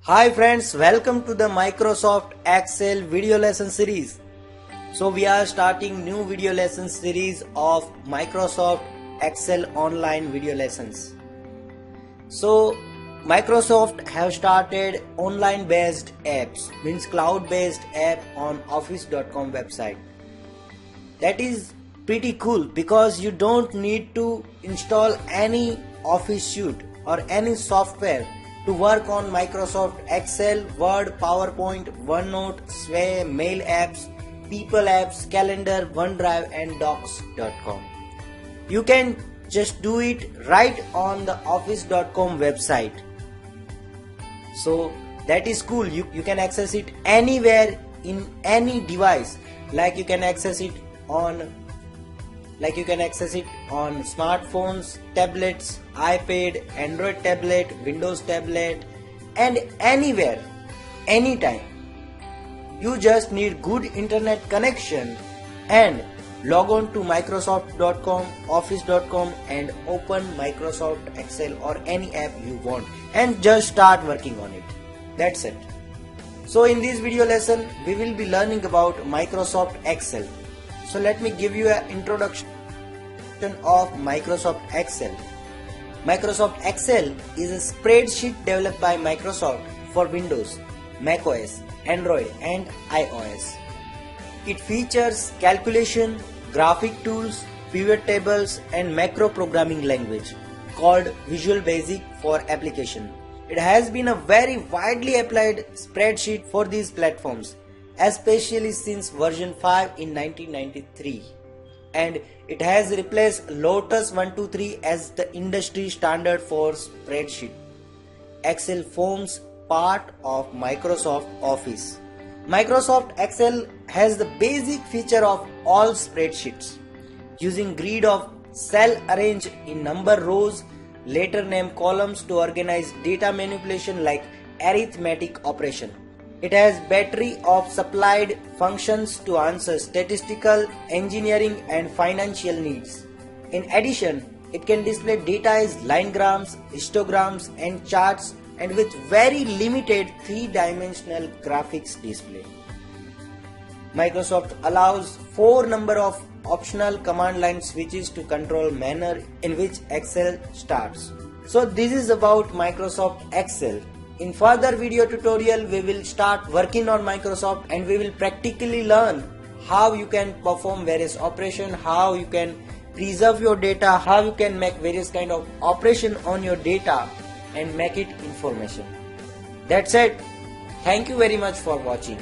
Hi friends, welcome to the Microsoft Excel video lesson series. So we are starting new video lesson series of Microsoft Excel online video lessons. So Microsoft have started online based apps, means cloud based app on office.com website. That is pretty cool because you don't need to install any Office suite or any software to work on Microsoft Excel, Word, PowerPoint, OneNote, Sway, Mail apps, People apps, Calendar, OneDrive and Docs.com. You can just do it right on the Office.com website. So that is cool. You can access it anywhere in any device. Like you can access it on smartphones, tablets, iPad, Android tablet, Windows tablet, and anywhere, anytime. You just need good internet connection and log on to Microsoft.com, Office.com and open Microsoft Excel or any app you want and just start working on it. That's it. So in this video lesson, we will be learning about Microsoft Excel. So let me give you an introduction of Microsoft Excel. Microsoft Excel is a spreadsheet developed by Microsoft for Windows, macOS, Android and iOS. It features calculation, graphic tools, pivot tables and macro programming language called Visual Basic for application. It has been a very widely applied spreadsheet for these platforms, especially since version 5 in 1993, and it has replaced Lotus 123 as the industry standard for spreadsheet. Excel forms part of Microsoft Office. Microsoft Excel has the basic feature of all spreadsheets, using grid of cell arranged in number rows, later name columns to organize data manipulation like arithmetic operation. It has battery of supplied functions to answer statistical, engineering and financial needs. In addition, it can display data as line grams, histograms and charts and with very limited three-dimensional graphics display. Microsoft allows 4 number of optional command line switches to control manner in which Excel starts. So this is about Microsoft Excel. In further video tutorial, we will start working on Microsoft and we will practically learn how you can perform various operations, how you can preserve your data, how you can make various kind of operation on your data and make it information. That's it. Thank you very much for watching.